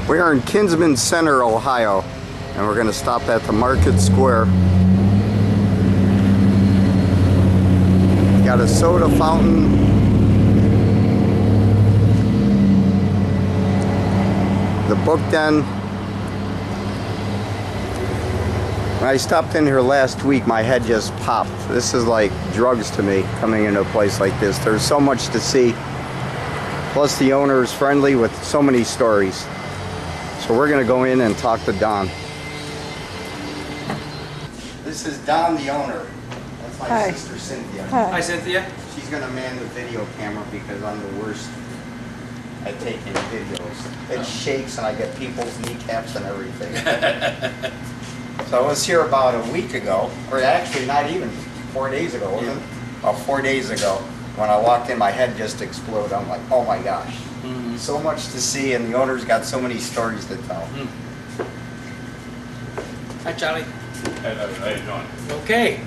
We are in Kinsman Center, Ohio, and we're going to stop at the Market Square. Got a soda fountain. The book den. When I stopped in here last week, my head just popped. This is like drugs to me, coming into a place like this. There's so much to see. Plus the owner is friendly with so many stories. So we're gonna go in and talk to Don. This is Don, the owner. That's my Hi. sister Cynthia. Hi. Cynthia. She's gonna man the video camera because I'm the worst at taking videos. It shakes and I get people's kneecaps and everything. So I was here about a week ago, or actually not even 4 days ago, wasn't it? About 4 days ago. When I walked in, my head just exploded. I'm like, oh my gosh. So much to see, and the owner's got so many stories to tell. Hi, Charlie. How you doing? Okay.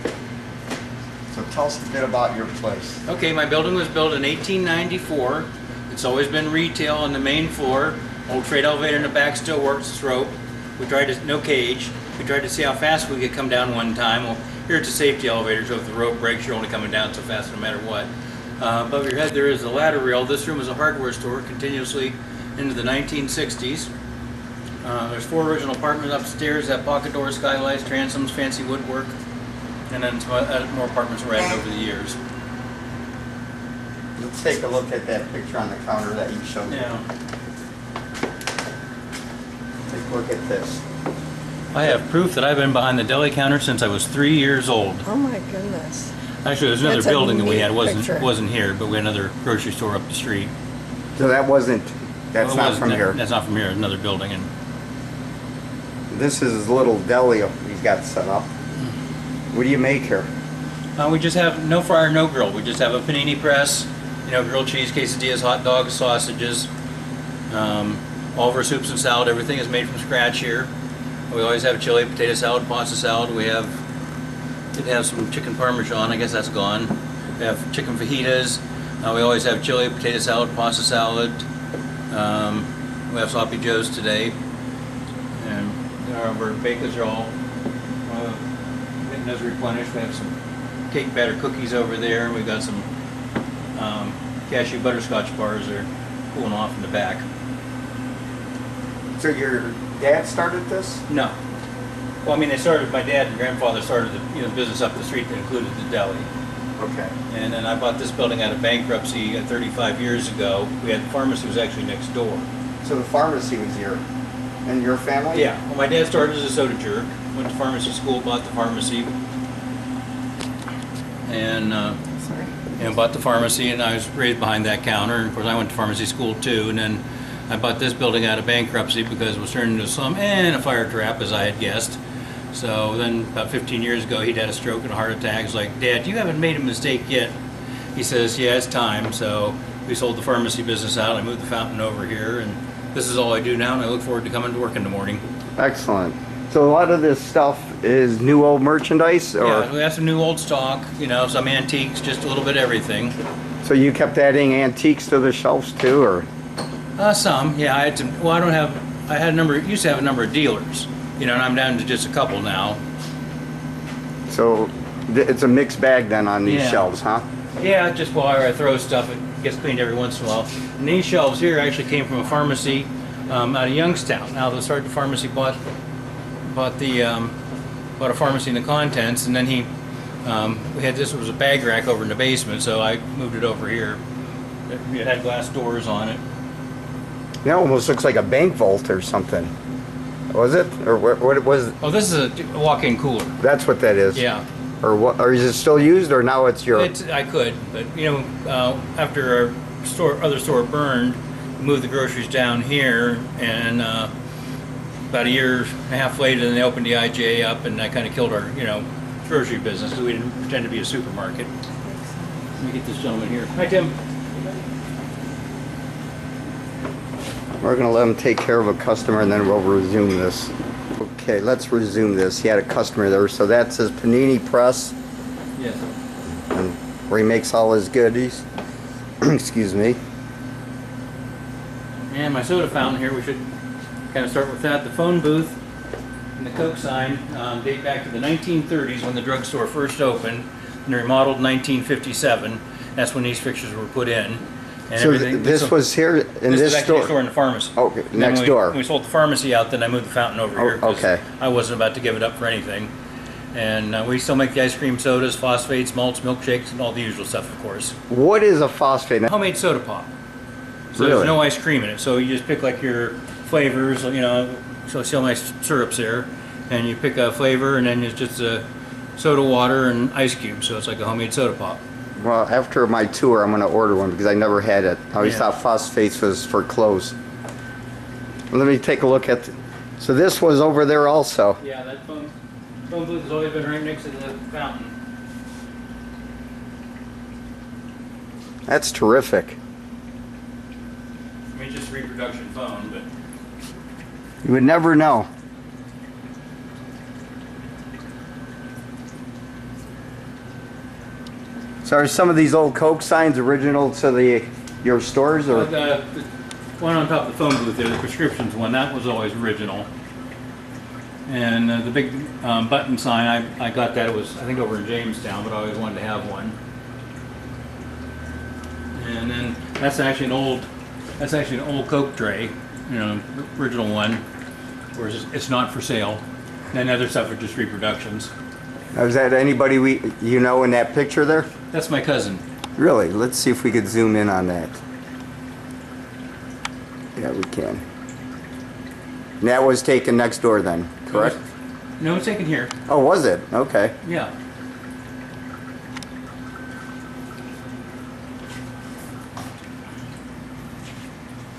So tell us a bit about your place. Okay, my building was built in 1894. It's always been retail on the main floor. Old freight elevator in the back still works its rope. We tried to, no cage. We tried to see how fast we could come down one time. Well, here it's a safety elevator, so if the rope breaks, you're only coming down so fast no matter what. Above your head there is the ladder rail. This room is a hardware store continuously into the 1960s. There's 4 original apartments upstairs that have pocket doors, skylights, transoms, fancy woodwork, and then some more apartments were added over the years. Let's take a look at that picture on the counter that you showed me. Yeah. Take a look at this. I have proof that I've been behind the deli counter since I was 3 years old. Oh my goodness. Actually, there's another That's a building that we had. neat picture. wasn't here, but we had another grocery store up the street. So that's Well, not it wasn't- from here. That's not from here. It's another building. And This is his little deli he's got set up. What do you make here? we just have no fryer, no grill. We just have a panini press. You know, grilled cheese, quesadillas, hot dogs, sausages. All of our soups and salad, everything is made from scratch here. We always have chili, potato salad, pasta salad. We did have some chicken parmesan. I guess that's gone. We have chicken fajitas. We always have chili, potato salad, pasta salad. We have sloppy joes today. And our bakers are all getting those replenished. We have some cake batter cookies over there. We've got some cashew butterscotch bars that are cooling off in the back. So your dad started this? No. Well, I mean, my dad and grandfather started the business up the street that included the deli. Okay. And then I bought this building out of bankruptcy 35 years ago. We had the pharmacy was actually next door. So the pharmacy was here. And your family? Yeah. Well, my dad started as a soda jerk, went to pharmacy school, bought the pharmacy, and Sorry. bought the pharmacy, and I was raised behind that counter. And of course, I went to pharmacy school too, and then I bought this building out of bankruptcy because it was turned into a slum and a fire trap, as I had guessed. So then about 15 years ago, he'd had a stroke and a heart attack. He's like, Dad, you haven't made a mistake yet. He says, yeah, it's time. So we sold the pharmacy business out. I moved the fountain over here, and this is all I do now, and I look forward to coming to work in the morning. Excellent. So a lot of this stuff is new old merchandise? Or? Yeah, we have some new old stock, some antiques, just a little bit of everything. So you kept adding antiques to the shelves too, or? Some, yeah. I had some. Well, used to have a number of dealers, and I'm down to just a couple now. So it's a mixed bag then on these Yeah. shelves, huh? Yeah, just while I throw stuff, it gets cleaned every once in a while. And these shelves here actually came from a pharmacy out of Youngstown. Now the pharmacy bought a pharmacy in the contents, and then we had this was a bag rack over in the basement, so I moved it over here. It had glass doors on it. It almost looks like a bank vault or something. Was it? Or what it was? Oh, this is a walk-in cooler. That's what that is? Yeah. Or what? Or is it still used, or now it's your? I could, but after our other store burned, we moved the groceries down here, and about a year and a half later, then they opened the IGA up, and that kind of killed our grocery business because we didn't pretend to be a supermarket. Let me get this gentleman here. Hi, Tim. We're gonna let him take care of a customer, and then we'll resume this. Okay, let's resume this. He had a customer there, so that's his panini press, Yes. and where he makes all his goodies. Excuse me. And my soda fountain here, we should kind of start with that. The phone booth and the Coke sign date back to the 1930s when the drugstore first opened, and they're remodeled in 1957. That's when these fixtures were put in. And So this was here in this this is actually a store? store in the pharmacy. Okay, And then next when door. we sold the pharmacy out, then I moved the fountain over here. 'Cause okay. I wasn't about to give it up for anything. And we still make the ice cream sodas, phosphates, malts, milkshakes, and all the usual stuff, of course. What is a phosphate? Homemade soda pop. So Really? there's no ice cream in it. So you just pick like your flavors, you know, so see all my syrups there. And you pick a flavor and then it's just soda water and ice cubes. So it's like a homemade soda pop. Well, after my tour, I'm going to order one because I never had it. I always Yeah. thought phosphates was for clothes. Let me take a look at. So this was over there also. Yeah, that phone booth has always been right next to the fountain. That's terrific. I mean, it's just a reproduction phone, but You would never know. So are some of these old Coke signs original to your stores, or? the one on top of the phone booth there, the prescriptions one, that was always original. And the big button sign, I got that, it was, I think, over in Jamestown, but I always wanted to have one. And then that's actually an old Coke tray, you know, original one, whereas it's not for sale. And other stuff are just reproductions. Is that anybody you know in that picture there? That's my cousin. Really? Let's see if we could zoom in on that. Yeah, we can. And that was taken next door then, correct? No, it's taken here. Oh, was it? Okay. Yeah.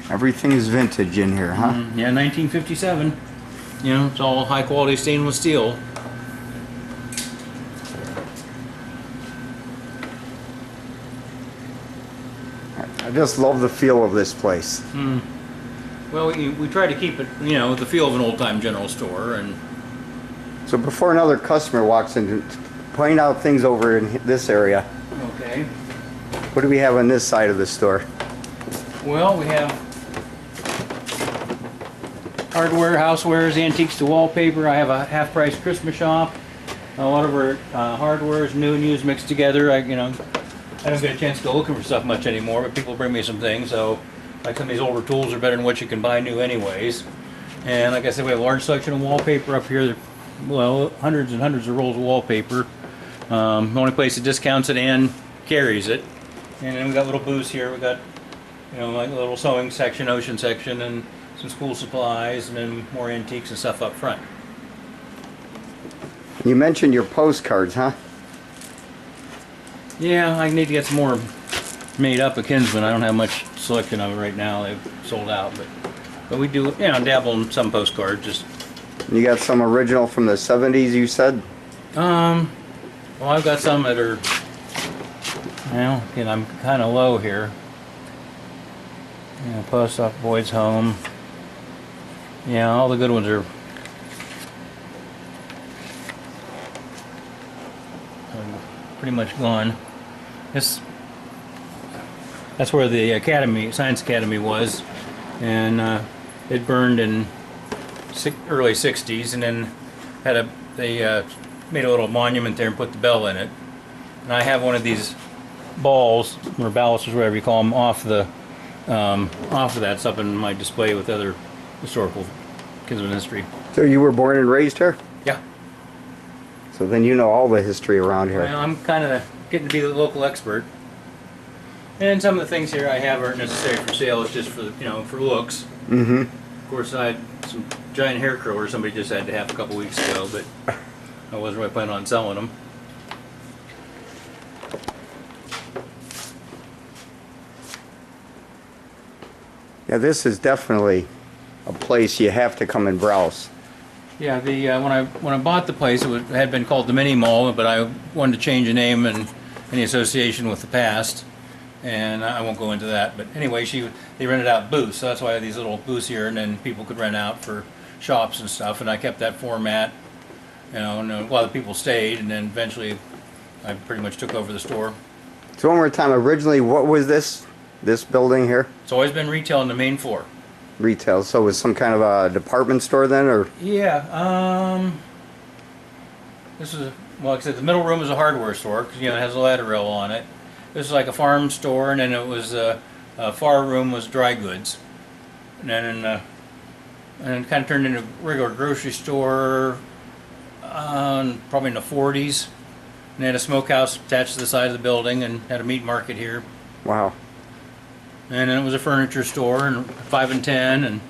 Everything is vintage in here, huh? Yeah, 1957. You know, it's all high quality stainless steel. I just love the feel of this place. Well, we try to keep it, you know, the feel of an old-time general store, and So before another customer walks in, point out things over in this area. okay. What do we have on this side of the store? Well, we have hardware, housewares, antiques to wallpaper. I have a half-price Christmas shop. A lot of our hardware is new and used mixed together. I don't get a chance to go looking for stuff much anymore, but people bring me some things. So, like some of these older tools are better than what you can buy new anyways. And like I said, we have a large selection of wallpaper up here. Well, hundreds and hundreds of rolls of wallpaper. The only place that discounts it and carries it. And then we got little booths here. We got, you know, like a little sewing section, ocean section, and some school supplies, and then more antiques and stuff up front. You mentioned your postcards, huh? Yeah, I need to get some more made up at Kinsman. I don't have much selection of it right now. They've sold out, but we do, you know, dabble in some postcards. Just You got some original from the 70s, you said? well, I've got some that are, well, again, I'm kind of low here. You know, Post Office, Boyd's Home. Yeah, all the good ones are pretty much gone. That's where the Science Academy was, and it burned in early 60s, and then they made a little monument there and put the bell in it. And I have one of these balls, or ballasts, or whatever you call them, off of that. It's up in my display with other historical Kinsman history. So you were born and raised here? Yeah. So then you know all the history around here. Well, I'm kind of getting to be the local expert. And some of the things here I have aren't necessarily for sale. It's just for, you know, for looks. Mm-hmm. Of course, I had some giant hair curlers somebody just had to have a couple weeks ago, but I wasn't really planning on selling them. Yeah, this is definitely a place you have to come and browse. Yeah, the when I bought the place, it had been called the Mini Mall, but I wanted to change the name and any association with the past, and I won't go into that. But anyway, they rented out booths, so that's why I have these little booths here, and then people could rent out for shops and stuff. And I kept that format, you know, and a lot of people stayed, and then eventually I pretty much took over the store. So one more time, originally, what was this building here? It's always been retail on the main floor. Retail. So it was some kind of a department store then, or? Yeah. This is well, like I said, the middle room is a hardware store because it has a ladder rail on it. This is like a farm store, and then it was a far room was dry goods, and then it kind of turned into a regular grocery store, probably in the 40s. And they had a smokehouse attached to the side of the building, and had a meat market here. Wow. And then it was a furniture store, and 5 and 10, and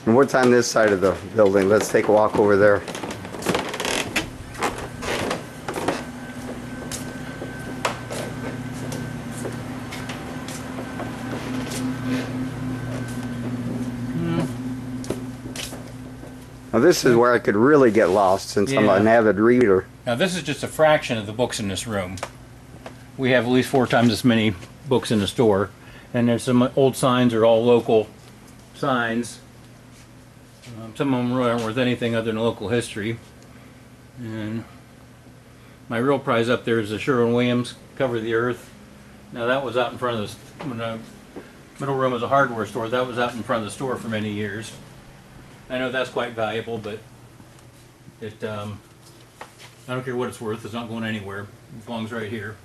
And what's on this side of the building? Let's take a walk over there. Now this is where I could really get lost since I'm Yeah. an avid reader. now this is just a fraction of the books in this room. We have at least 4 times as many books in the store, and there's some old signs are all local signs. Some of them really aren't worth anything other than local history. And my real prize up there is the Sherwin-Williams Cover the Earth. Now that was out in front of the when the middle room was a hardware store. That was out in front of the store for many years. I know that's quite valuable, but it I don't care what it's worth. It's not going anywhere. It belongs right here.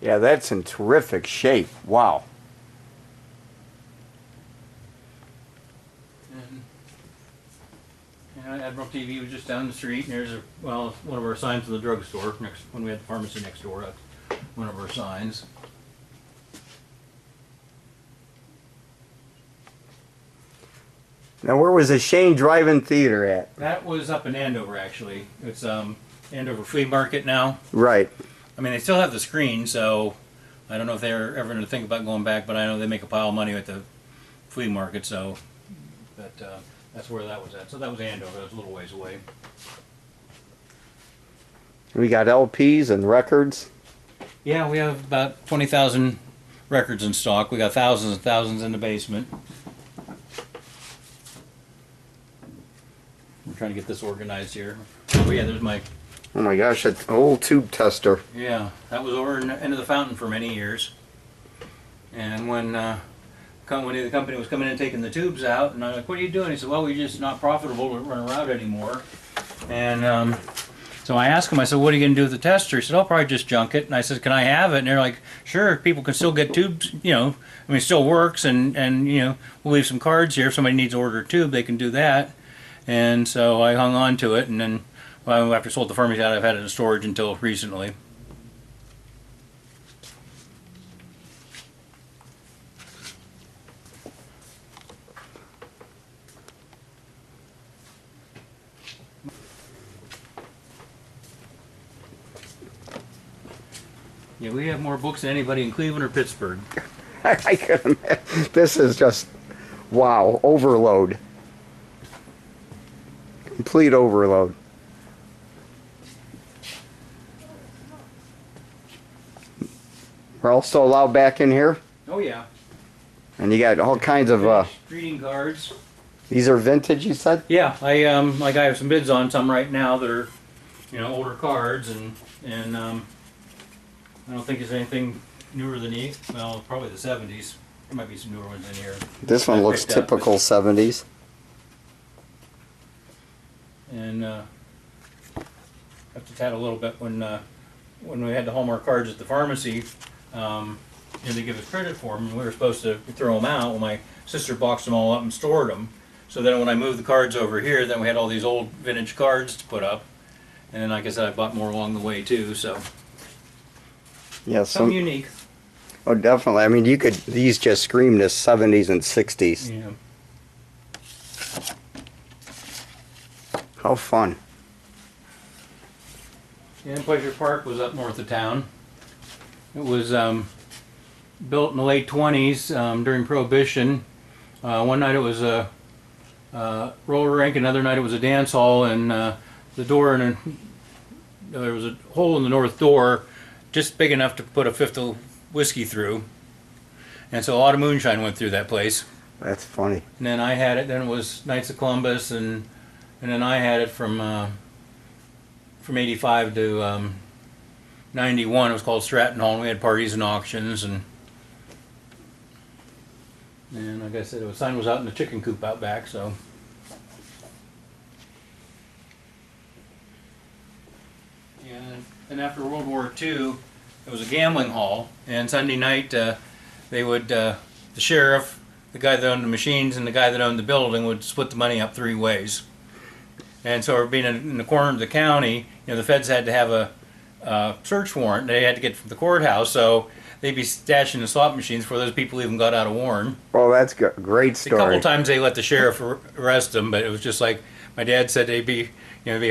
Yeah, that's in terrific shape. Wow. And Admiral TV was just down the street, and there's one of our signs in the drugstore next when we had the pharmacy next door. That's one of our signs. Now where was the Shane Drive-In Theater at? That was up in Andover, actually. It's Andover Flea Market now. Right. I mean, they still have the screen, so I don't know if they're ever going to think about going back, but I know they make a pile of money at the flea market, so that's where that was at. So that was Andover. That was a little ways away. We got LPs and records. Yeah, we have about 20,000 records in stock. We got thousands and thousands in the basement. I'm trying to get this organized here. Oh yeah, there's my... Oh my gosh, an old tube tester. Yeah, that was over into the fountain for many years. And when the company was coming in and taking the tubes out, and I'm like, what are you doing? He said, well, we're just not profitable to run around anymore. And so I asked him, I said, what are you going to do with the tester? He said, I'll probably just junk it. And I said, can I have it? And they're like, sure, people can still get tubes, I mean, it still works, and we'll leave some cards here. If somebody needs to order a tube, they can do that. And so I hung on to it, and then after I sold the pharmacy out, I've had it in storage until recently. Yeah, we have more books than anybody in Cleveland or Pittsburgh. I couldn't imagine. This is just, wow, overload. Complete overload. We're also allowed back in here, Oh yeah. and you got all kinds of. Greeting cards. These are vintage, you said? Yeah, I have some bids on some right now that are, older cards, and I don't think there's anything newer than these. Well, probably the 70s. There might be some newer ones in here. This one I looks picked up, typical 70s. And have to chat a little bit when we had the Hallmark cards at the pharmacy. They give us credit for them, and we were supposed to throw them out. Well, my sister boxed them all up and stored them. So then when I moved the cards over here, then we had all these old vintage cards to put up. And then, like I said, I bought more along the way too. So Yeah, something unique. Oh, definitely. I mean, these just scream this 70s and 60s. Yeah. How fun. Yeah, Pleasure Park was up north of town. It was built in the late 20s during Prohibition. One night it was a roller rink, another night it was a dance hall, and the door there was a hole in the north door just big enough to put a fifth of whiskey through. And so a lot of moonshine went through that place. That's funny. And then I had it, then it was Knights of Columbus, and then I had it from 85 to '91. It was called Stratton Hall, and we had parties and auctions, and like I said, the sign was out in the chicken coop out back, so. And after World War II, it was a gambling hall, and Sunday night they would, the sheriff, the guy that owned the machines, and the guy that owned the building would split the money up 3 ways. And so, being in the corner of the county, the feds had to have a search warrant. They had to get from the courthouse, so they'd be stashing the slot machines before those people even got out of Warren. Well, that's a great A story. couple times they let the sheriff arrest them, but it was just like my dad said, they'd be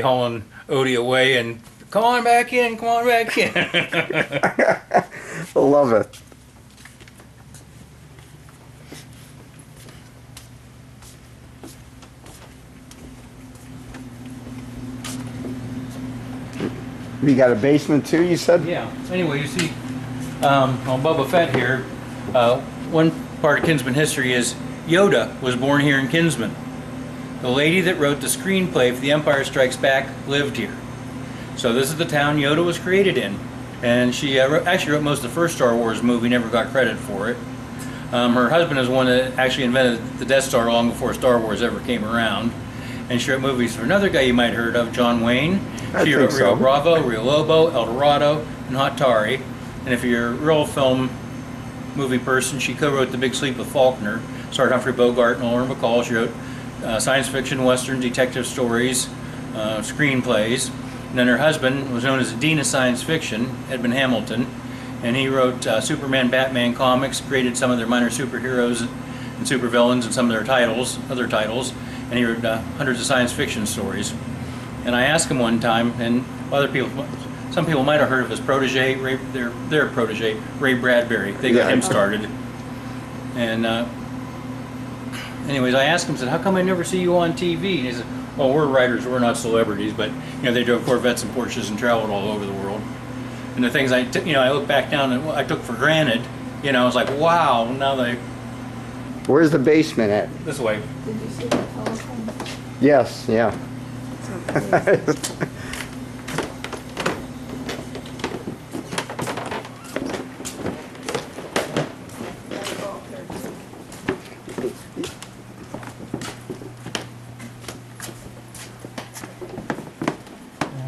hauling Odie away and come on back in, come on back in. I love it. You got a basement too, you said? Yeah. Anyway, you see on Boba Fett here, one part of Kinsman history is Yoda was born here in Kinsman. The lady that wrote the screenplay for The Empire Strikes Back lived here. So this is the town Yoda was created in. And she actually wrote most of the first Star Wars movie, never got credit for it. Her husband is one that actually invented the Death Star long before Star Wars ever came around. And she wrote movies for another guy you might have heard of, John Wayne. She wrote Rio Bravo, Rio Lobo, El Dorado, and Hot Tari. And if you're a real film movie person, she co-wrote The Big Sleep with Faulkner, starred Humphrey Bogart and Lauren Bacall. She wrote science fiction, western, detective stories, screenplays. And then her husband was known as the Dean of Science Fiction, Edmund Hamilton, and he wrote Superman, Batman comics, created some of their minor superheroes and supervillains and some of their other titles, and he wrote hundreds of science fiction stories. And I asked him one time, and some people might have heard of his protege, their protege, Ray Bradbury. They got him started. And anyways, I asked him, said, how come I never see you on TV? And he said, well, we're writers, we're not celebrities, but they drove Corvettes and Porsches and traveled all over the world. And the things I look back down and I took for granted, I was like, wow, now they. Where's the basement at? This way. Did you see the telephone? Yes, yeah.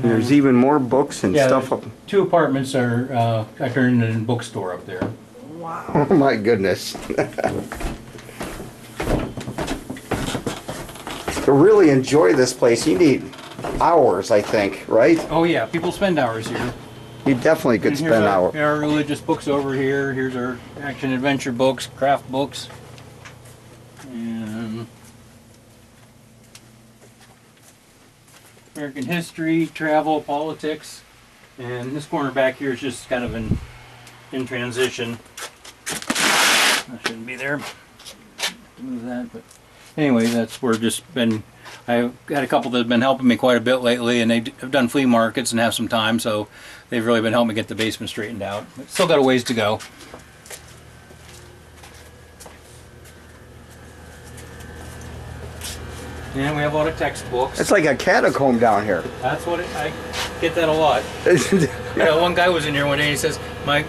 There's even more books and stuff up. 2 apartments are, I turned into a bookstore up there. Wow. Oh my goodness. To really enjoy this place, you need hours, I think, right? Oh yeah, people spend hours here. You definitely could And spend hours. Our religious books over here. Here's our action adventure books, craft books. And American history, travel, politics. And this corner back here is just kind of in transition. I shouldn't be there. Move that, but anyway, that's where I've got a couple that have been helping me quite a bit lately, and they have done flea markets and have some time, so they've really been helping me get the basement straightened out. But still got a ways to go. And we have a lot of textbooks. It's like a catacomb down here. That's what I get that a lot. One guy was in here one day and he says, my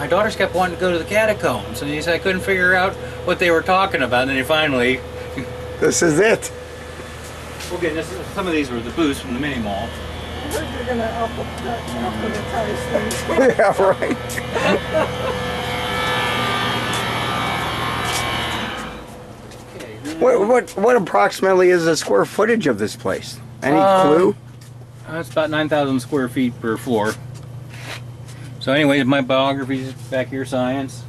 daughters kept wanting to go to the catacombs, and he said I couldn't figure out what they were talking about, and then he finally. This is it. Okay, some of these were the booths from the mini mall. I heard you're gonna alphabetize things. Yeah, right. What approximately is the square footage of this place? Any clue? It's about 9,000 square feet per floor. So anyway, my biography is back here, science.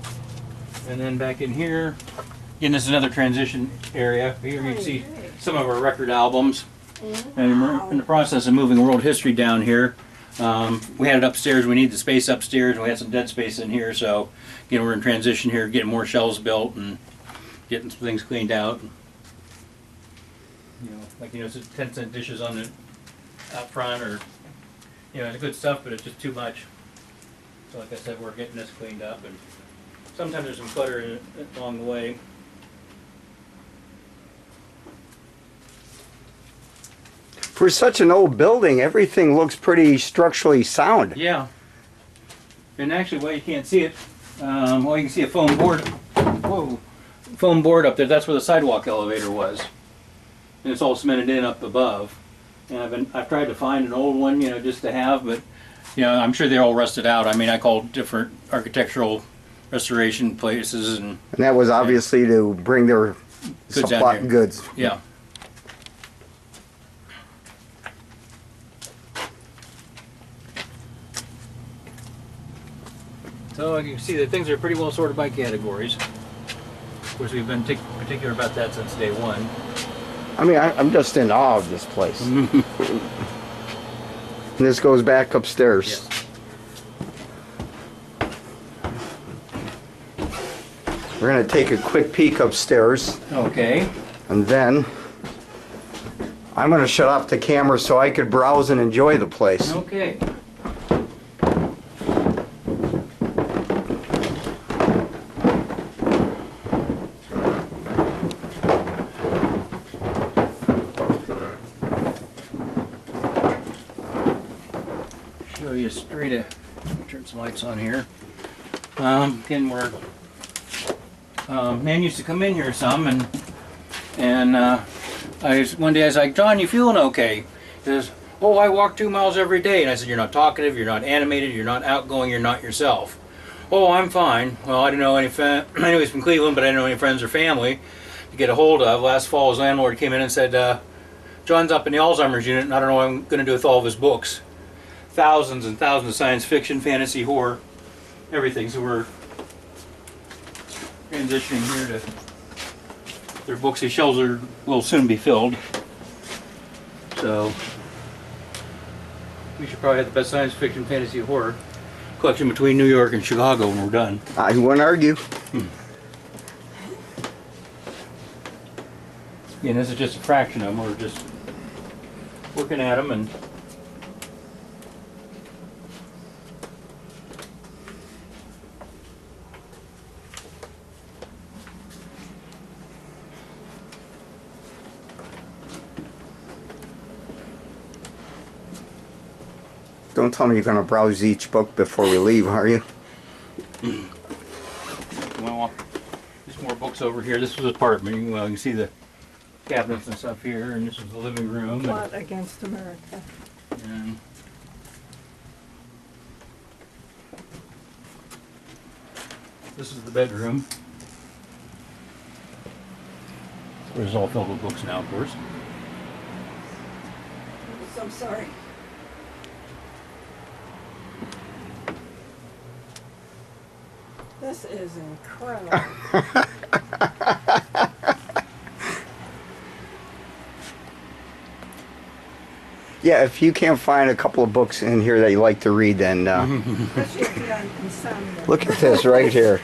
And then back in here, again, this is another transition area. Here you can see some of our record albums. And we're in the process of moving world history down here. We had it upstairs, we need the space upstairs, and we had some dead space in here, so we're in transition here, getting more shelves built and getting some things cleaned out. It's 10-cent dishes on the out front, or it's good stuff, but it's just too much. So like I said, we're getting this cleaned up, and sometimes there's some clutter along the way. For such an old building, everything looks pretty structurally sound. Yeah. And actually, well, you can't see it. Well, you can see a foam board. Whoa, foam board up there. That's where the sidewalk elevator was, and it's all cemented in up above. And I've tried to find an old one, you know, just to have, but you know, I'm sure they're all rusted out. I mean, I called different architectural restoration places, and that was obviously to bring their Goods supply out here. goods. yeah. So you can see that things are pretty well sorted by categories. Of course, we've been particular about that since day one. I mean, I'm just in awe of this place. And this goes back upstairs. Yes. We're gonna take a quick peek upstairs, Okay. and then I'm gonna shut off the camera so I could browse and enjoy the place. Okay. Show you straight at, turn some lights on here. Again, we're man used to come in here some, and one day I was like, John, you feeling okay? He says, oh, I walk 2 miles every day. And I said, you're not talkative, you're not animated, you're not outgoing, you're not yourself. Oh, I'm fine. Well, I didn't know any I knew he's from Cleveland, but I didn't know any friends or family to get a hold of. Last fall, his landlord came in and said, John's up in the Alzheimer's unit, and I don't know what I'm going to do with all of his books. Thousands and thousands of science fiction, fantasy, horror, everything. So we're transitioning here to their books. His shelves will soon be filled. So we should probably have the best science fiction, fantasy, horror collection between New York and Chicago when we're done. I wouldn't argue. And this is just a fraction of them. We're just working at them, and Don't tell me you're gonna browse each book before we leave, are you? well, there's more books over here. This was an apartment. Well, you can see the cabinets and stuff here, and this is the living room. Plot against America. And this is the bedroom. Where it's all filled with books now, of course. I'm so sorry. This is incredible. Yeah, if you can't find a couple of books in here that you like to read, then Especially if you're on insomnia. look at this right here.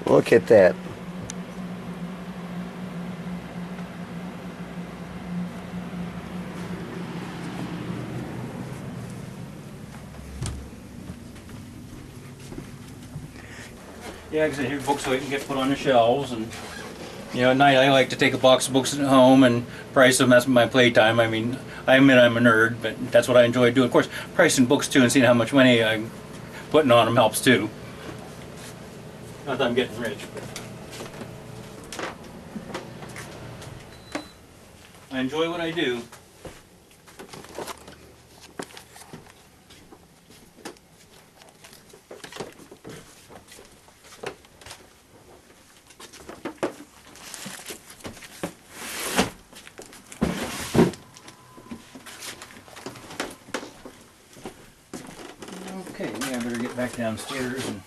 Look at that. Yeah, because I hear books so they can get put on the shelves, and you know, at night I like to take a box of books at home and price them. That's my playtime. I mean, I admit I'm a nerd, but that's what I enjoy doing. Of course, pricing books too and seeing how much money I'm putting on them helps too. Not that I'm getting rich, but I enjoy what I do. Okay, yeah, I better get back downstairs and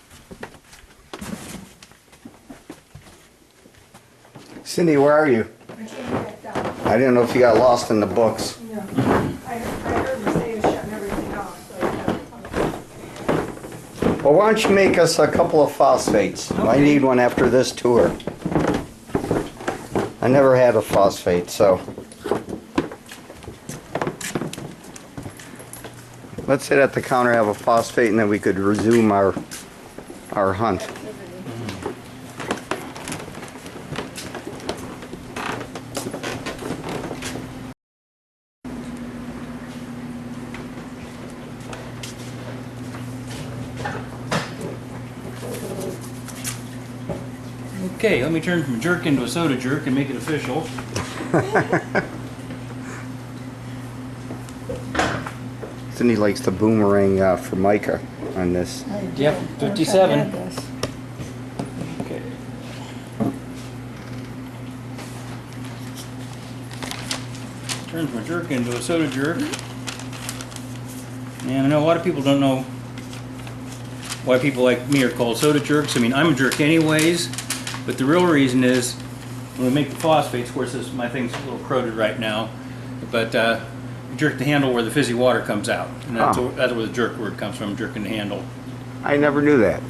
Cindy, where are you? I came back down. I didn't know if you got lost in the books. Yeah. I heard you say you're shutting everything off, so I gotta- Well, why don't you make us a couple of phosphates? I Okay. need one after this tour. I never had a phosphate, so. Let's sit at the counter, have a phosphate, and then we could resume our hunt. Okay, let me turn from a jerk into a soda jerk and make it official. Cindy likes the boomerang Formica on this. I do. Yep, I wish I 57. had this. Okay. Turn from a jerk into a soda jerk. And I know a lot of people don't know why people like me are called soda jerks. I mean, I'm a jerk anyways, but the real reason is when we make the phosphates, of course my thing's a little corroded right now, but you jerk the handle where the fizzy water comes out. And that's, Oh. that's where the jerk word comes from, jerking the handle. I never knew that.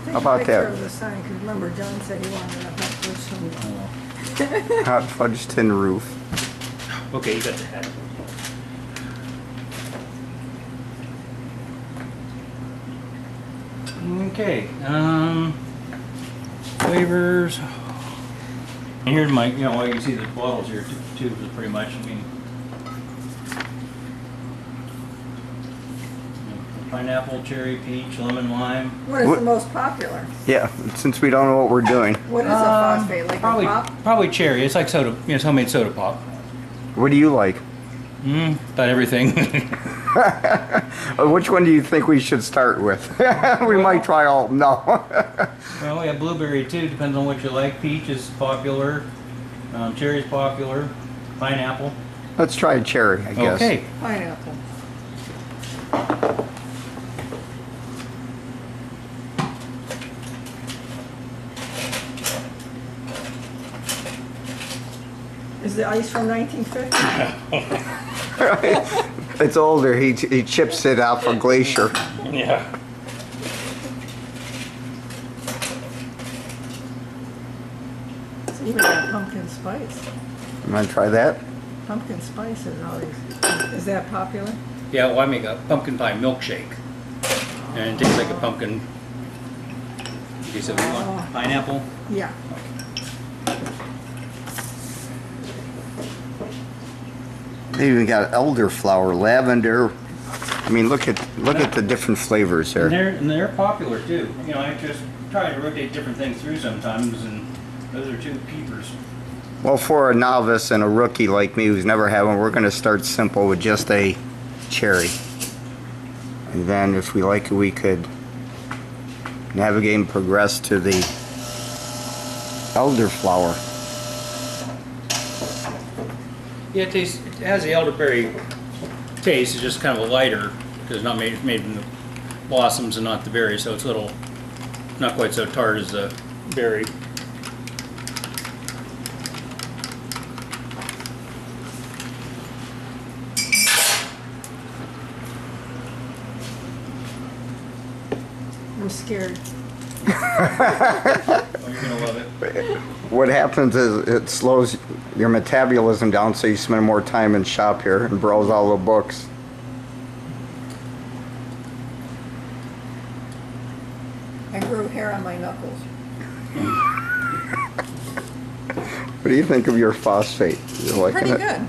Take How about a picture that? of the sign, because remember John said he wanted a hot person. Hot fudge tin roof. Okay, you got the hat. Okay, flavors. And here's my, you know, you can see the bottles here too, pretty much. I mean, pineapple, cherry, peach, lemon, lime. What is What- the most popular? Yeah, since we don't know what we're doing. What is a phosphate, like Probably, a pop? probably cherry. It's like soda, you know, it's homemade soda pop. What do you like? About everything. Which one do you think we should start with? We might try all. No. Well, we have blueberry too. Depends on what you like. Peach is popular. Cherry's popular. Pineapple. Let's try cherry, I guess. Okay. Pineapple. Is the ice from 1950? It's older. He chips it off a glacier. Yeah. It's even got pumpkin spice. You want to try that? Pumpkin spice is always, is that popular? Yeah. Well, I make a pumpkin pie milkshake, and it tastes like a pumpkin. Okay, so we want pineapple. Yeah. They even got elderflower, lavender. I mean, look at the different flavors And there. they're popular too. You know, I just try to rotate different things through sometimes, and those are two keepers. Well, for a novice and a rookie like me who's never had one, we're going to start simple with just a cherry. And then if we like it, we could navigate and progress to the elderflower. Yeah, it tastes. It has the elderberry taste. It's just kind of a lighter because it's not made from the blossoms and not the berries, so it's a little not quite so tart as the berry. I'm scared. Oh, you're gonna love it. What happens is it slows your metabolism down, so you spend more time in shop here and browse all the books. I grew hair on my knuckles. What do you think of your phosphate? You liking Pretty it? good.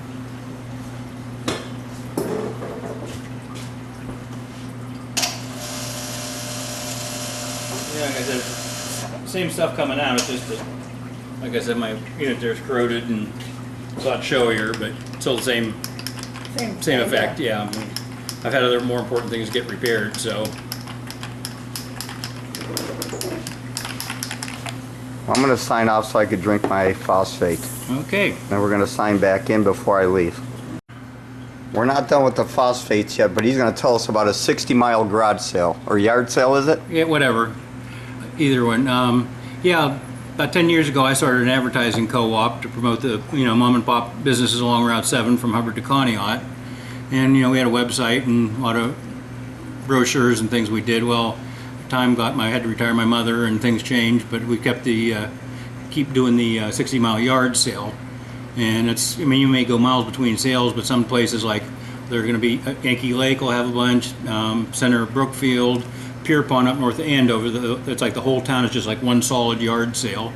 Yeah, like I said, same stuff coming out. It's just that, like I said, my unit there's corroded and it's a lot showier, but still the same Same effect. Yeah, I mean, I've had other more important things get repaired, so. I'm going to sign off so I could drink my phosphate. Okay. Then we're going to sign back in before I leave. We're not done with the phosphates yet, but he's going to tell us about a 60-mile garage sale, or yard sale, is it? Yeah, whatever. Either one. Yeah, about 10 years ago, I started an advertising co-op to promote the mom and pop businesses along Route 7 from Hubbard to Conneaut. And we had a website and a lot of brochures and things we did. Well, time I had to retire my mother and things changed, but we kept keep doing the 60-mile yard sale. And you may go miles between sales, but some places like they're going to be Yankee Lake will have a bunch, center of Brookfield, Pierpont up north of Andover. It's like the whole town is just like one solid yard sale.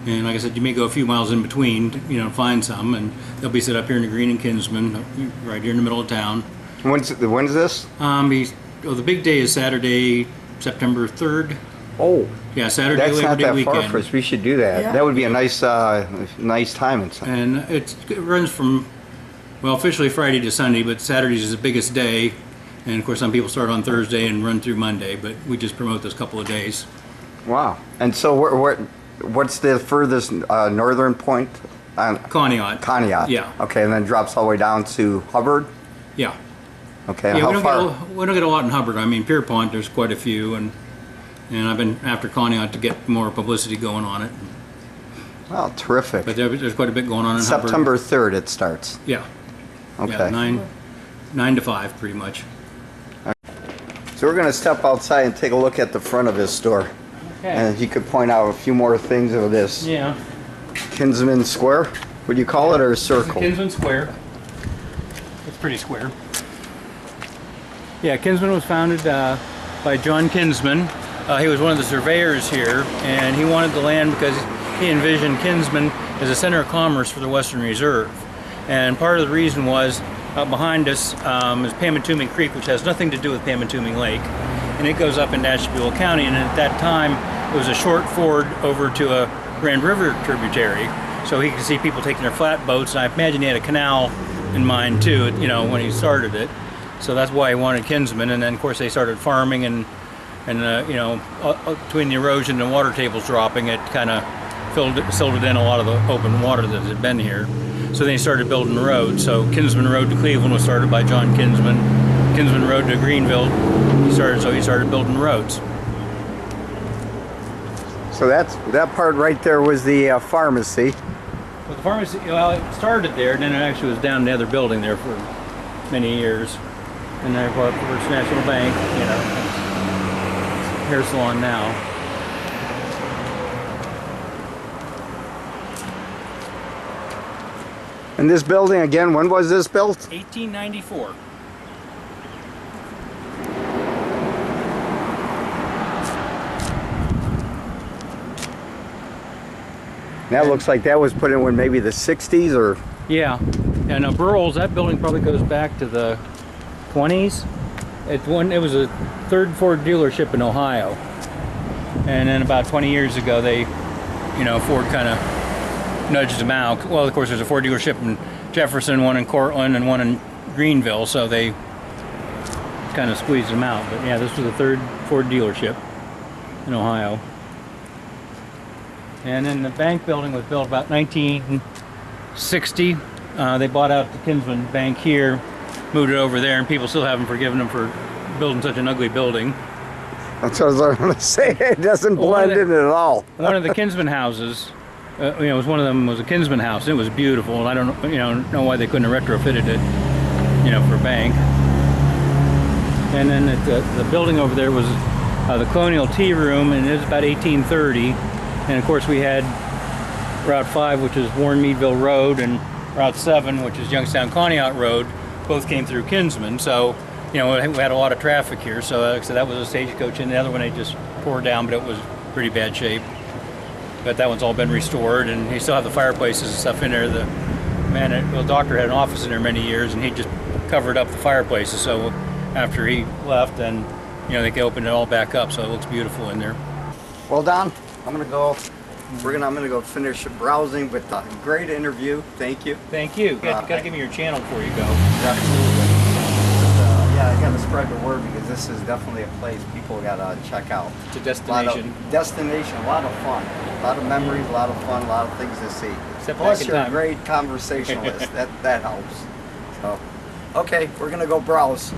And like I said, you may go a few miles in between to find some, and they'll be set up here in the Green and Kinsman, right here in the middle of town. When's this? The big day is Saturday, September 3rd. Oh, Yeah, Saturday, that's Labor not Day that weekend. far for us. We should do that. Yeah. That would be a nice time and stuff. And it runs from, well, officially Friday to Sunday, but Saturdays is the biggest day. And of course, some people start on Thursday and run through Monday, but we just promote those couple of days. Wow. And so what's the furthest northern point? Conneaut. Conneaut. Yeah. Okay, and then drops all the way down to Hubbard? Yeah. Okay, Yeah, how we far? don't get a lot in Hubbard. I mean, Pierpont, there's quite a few, and I've been after Conneaut to get more publicity going on it. Wow, terrific. But there's quite a bit going on in September Hubbard. 3rd it starts. Yeah. Okay. Yeah, 9 to 5, pretty much. So we're going to step outside and take a look at the front of his store. Okay. And he could point out a few more things of this. Yeah. Kinsman Square? Would you call it, or a circle? Kinsman Square. It's pretty square. Yeah, Kinsman was founded by John Kinsman. He was one of the surveyors here, and he wanted the land because he envisioned Kinsman as a center of commerce for the Western Reserve. And part of the reason was out behind us is Pamatooming Creek, which has nothing to do with Pamatooming Lake, and it goes up into Ashtabula County. And at that time, it was a short ford over to a Grand River tributary, so he could see people taking their flatboats. And I imagine he had a canal in mind too, you know, when he started it. So that's why he wanted Kinsman. And then, of course, they started farming, and you know, between the erosion and water tables dropping, it kind of silted in a lot of the open water that had been here. So then he started building roads. So Kinsman Road to Cleveland was started by John Kinsman. Kinsman Road to Greenville, he started building roads. So that part right there was the pharmacy. Well, the pharmacy, well, it started there, and then it actually was down in the other building there for many years. And there, of course, First National Bank, you know, hair salon now. And this building, again, when was this built? 1894. That looks like that was put in when maybe the 60s or... Yeah, and Burrell's, that building probably goes back to the 20s. It was a third Ford dealership in Ohio, and then about 20 years ago, they, you know, Ford kind of nudged them out. Well, of course, there's a Ford dealership in Jefferson, one in Cortland, and one in Greenville, so they kind of squeezed them out. But yeah, this was the third Ford dealership in Ohio. And then the bank building was built about 1960. They bought out the Kinsman Bank here, moved it over there, and people still haven't forgiven them for building such an ugly building. That's what I was going to say. It doesn't blend in at all. One of the Kinsman houses, you know, one of them was a Kinsman house. It was beautiful, and I don't know why they couldn't have retrofitted it, you know, for a bank. And then the building over there was the Colonial Tea Room, and it was about 1830. And of course, we had Route 5, which is Warren Meadville Road, and Route 7, which is Youngstown Conneaut Road. Both came through Kinsman, so you know we had a lot of traffic here. So that was a stagecoach, and the other one they just tore down, but it was pretty bad shape. But that one's all been restored, and you still have the fireplaces and stuff in there. The doctor had an office in there many years, and he just covered up the fireplaces. So after he left, then you know they opened it all back up, so it looks beautiful in there. Well, Don, I'm gonna go finish browsing, but great interview. Thank you. Thank you. You gotta give me your channel before you go. Absolutely. Yeah, I gotta spread the word because this is definitely a place people gotta check out. It's a destination. A lot of fun, a lot of memories, a lot of fun, a lot of things to see. Except Plus, parking you're a time. great conversationalist. that helps. So, okay, we're gonna go browse.